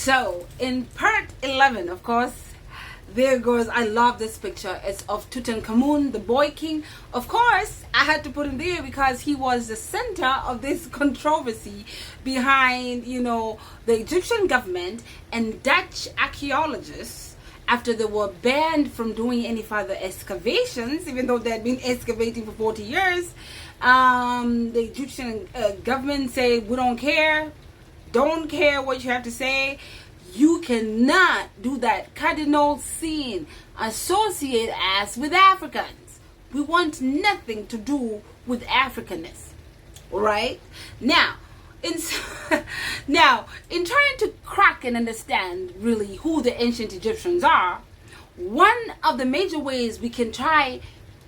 So in part 11, of course, there goes, I love this picture. It's of Tutankhamun, the boy king. Of course, I had to put him there because he was the center of this controversy behind, the Egyptian government and Dutch archaeologists after they were banned from doing any further excavations, even though they had been excavating for 40 years. The Egyptian government said, we don't care what you have to say. You cannot do that cardinal sin, associate us with Africans. We want nothing to do with Africanness. All right? Now, in trying to crack and understand really who the ancient Egyptians are, one of the major ways we can try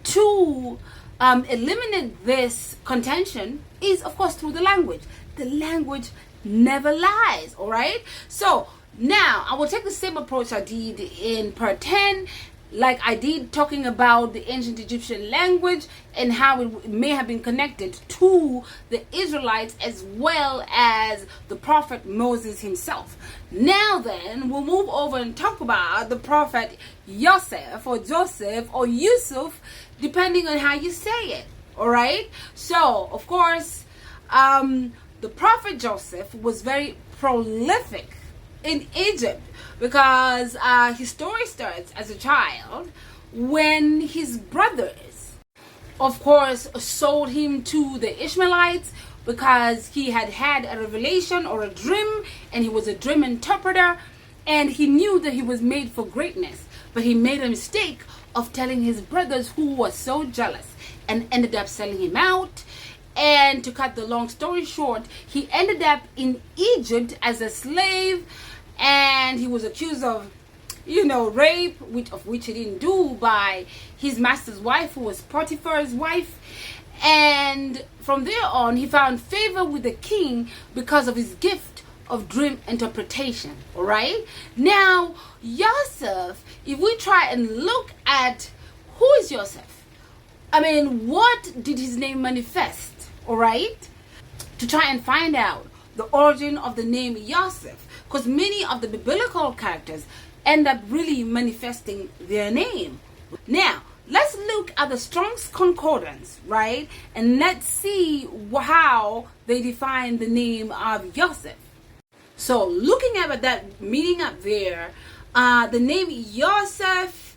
to eliminate this contention is, of course, through the language. The language never lies. All right? So now, I will take the same approach I did in part 10, like I did talking about the ancient Egyptian language and how it may have been connected to the Israelites as well as the prophet Moses himself. Now then, we'll move over and talk about the prophet Yosef or Joseph or Yusuf, depending on how you say it. All right? So, of course, the prophet Joseph was very prolific in Egypt because his story starts as a child when his brothers, of course, sold him to the Ishmaelites because he had a revelation or a dream, and he was a dream interpreter, and he knew that he was made for greatness, but he made a mistake of telling his brothers, who were so jealous, and ended up selling him out. And to cut the long story short, he ended up in Egypt as a slave, and he was accused of, rape, which he didn't do, by his master's wife, who was Potiphar's wife. And from there on, he found favor with the king because of his gift of dream interpretation. All right? Now, Yosef, if we try and look at who is Yosef, what did his name manifest? All right? To try and find out the origin of the name Yosef, because many of the biblical characters end up really manifesting their name. Now, let's look at the Strong's Concordance, right? And let's see how they define the name of Yosef. So, looking at that meaning up there, the name Yosef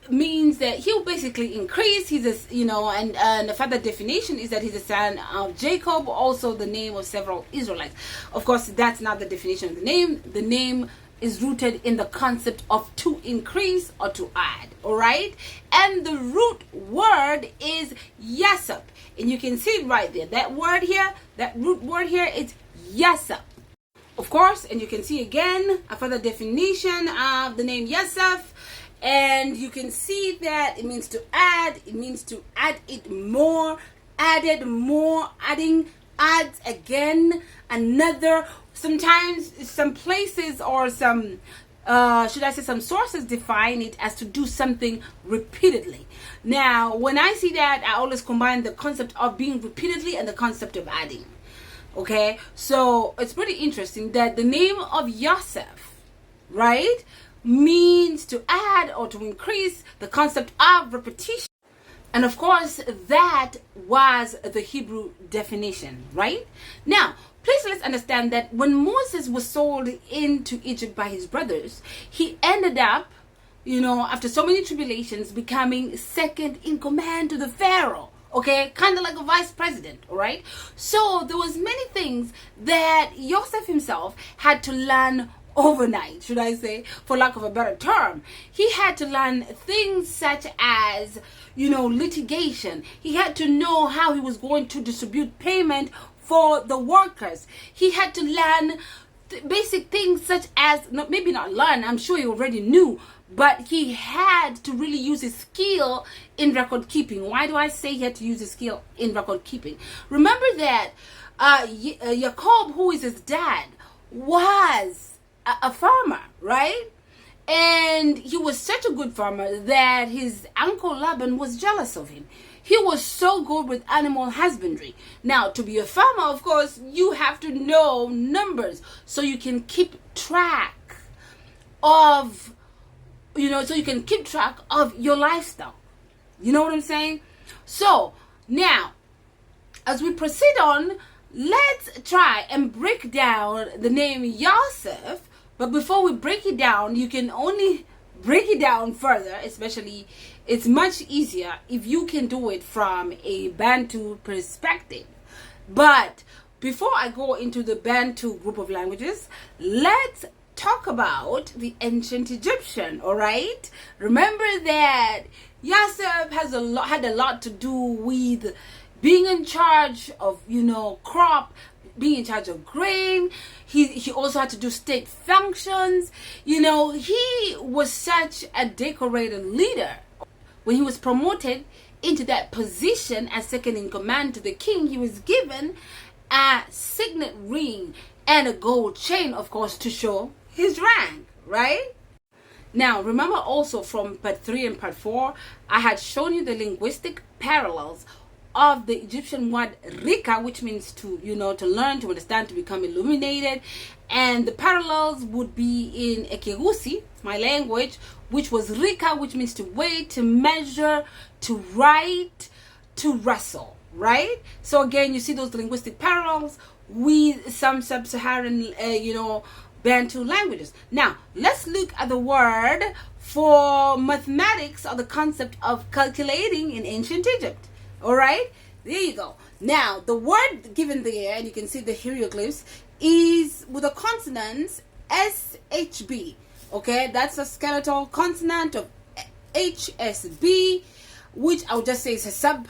means that he'll basically increase. He's and the further definition is that he's a son of Jacob, also the name of several Israelites. Of course, that's not the definition of the name. The name is rooted in the concept of to increase or to add. All right, and the root word is yasap, and you can see it right there. That root word here is yasap. Of course, and you can see again a further definition of the name Yosef. And you can see that it means to add. It means to add it more, added more, adding, adds again, another. Sometimes some places or some sources define it as to do something repeatedly. Now, when I see that, I always combine the concept of being repeatedly and the concept of adding. Okay, so it's pretty interesting that the name of Yosef, right, means to add or to increase, the concept of repetition. And of course, that was the Hebrew definition, right? Now, please let's understand that when Moses was sold into Egypt by his brothers, he ended up, after so many tribulations, becoming second in command to the Pharaoh. Okay, kind of like a vice president, all right? So there was many things that Joseph himself had to learn overnight, should I say, for lack of a better term. He had to learn things such as, litigation. He had to know how he was going to distribute payment for the workers. He had to learn basic things such as, maybe not learn, I'm sure he already knew, but he had to really use his skill in record keeping. Why do I say he had to use his skill in record keeping? Remember that Jacob, who is his dad, was a farmer, right? And he was such a good farmer that his uncle Laban was jealous of him. he was so good with animal husbandry. Now, to be a farmer, of course, you have to know numbers so you can keep track of, so you can keep track of your lifestyle. You know what I'm saying? So now, as we proceed on, let's try and break down the name Yosef. But before we break it down, you can only break it down further, especially it's much easier if you can do it from a Bantu perspective. But before I go into the Bantu group of languages, let's talk about the ancient Egyptian. All right, remember that Yosef had a lot to do with being in charge of crop, being in charge of grain. He also had to do state functions. He was such a decorated leader. When he was promoted into that position as second in command to the king, he was given a signet ring and a gold chain, of course, to show his rank, right? Now, remember also from part 3 and part 4, I had shown you the linguistic parallels of the Egyptian word Rika, which means to learn, to understand, to become illuminated. And the parallels would be in Ekegusi, my language, which was Rika, which means to weigh, to measure, to write, to wrestle, right? So again, you see those linguistic parallels with some sub-Saharan, Bantu languages. Now, let's look at the word for mathematics, or the concept of calculating in ancient Egypt. All right, there you go. Now, the word given there, and you can see the hieroglyphs, is with the consonants SHB. Okay, that's a skeletal consonant of HSB, which I would just say is a sub,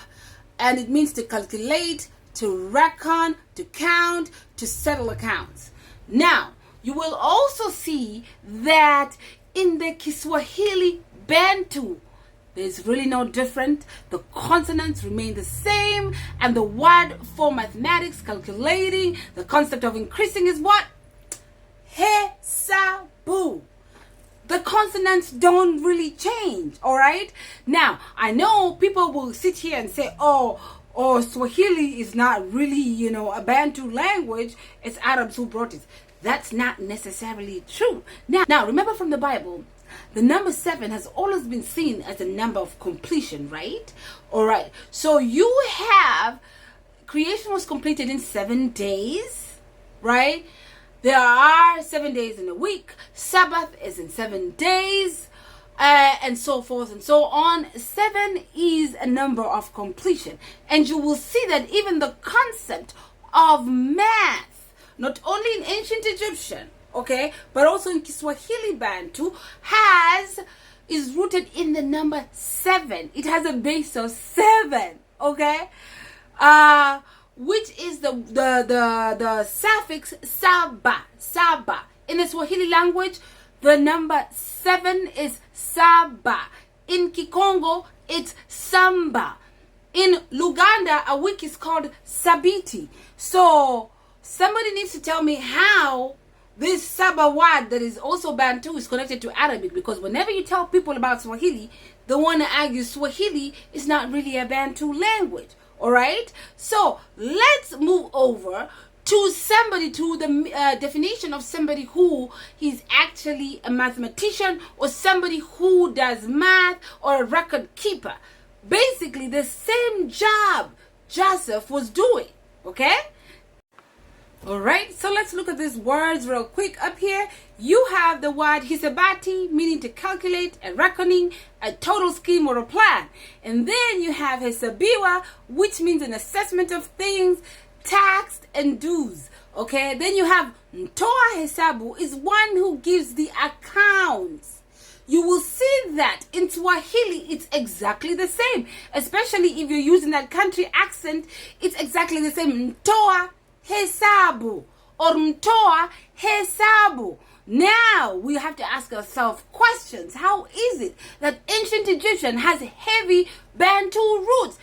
and it means to calculate, to reckon, to count, to settle accounts. Now, you will also see that in the Kiswahili Bantu, there's really no different. The consonants remain the same, and the word for mathematics, calculating, the concept of increasing is what? Hesabu. The consonants don't really change, all right? Now, I know people will sit here and say, oh, Swahili is not really, a Bantu language. It's Arabs who brought it. That's not necessarily true. Now, remember from the Bible, the number 7 has always been seen as a number of completion, right? All right. So you have creation was completed in 7 days, right? There are 7 days in a week. Sabbath is in 7 days, and so forth and so on. 7 is a number of completion. And you will see that even the concept of math, not only in ancient Egyptian, okay, but also in Kiswahili Bantu, is rooted in the number 7. It has a base of 7, okay, which is the suffix saba. In the Swahili language, the number 7 is saba. In Kikongo, it's samba. In Luganda, a week is called sabiti. So somebody needs to tell me how this Saba word that is also Bantu is connected to Arabic, because whenever you tell people about Swahili, they want to argue Swahili is not really a Bantu language. All right? So let's move over to the definition of somebody who is actually a mathematician, or somebody who does math, or a record keeper. Basically, the same job Joseph was doing. Okay? Alright, so let's look at these words real quick. Up here, you have the word hisabati, meaning to calculate, a reckoning, a total scheme, or a plan. And then you have hesabiwa, which means an assessment of things, taxed and dues. Okay, then you have mtoa hesabu, is one who gives the accounts. You will see that in Swahili, it's exactly the same. Especially if you're using that country accent, it's exactly the same. Mtoa hesabu or mtoa hesabu. Now we have to ask ourselves questions. How is it that ancient Egyptian has heavy Bantu roots?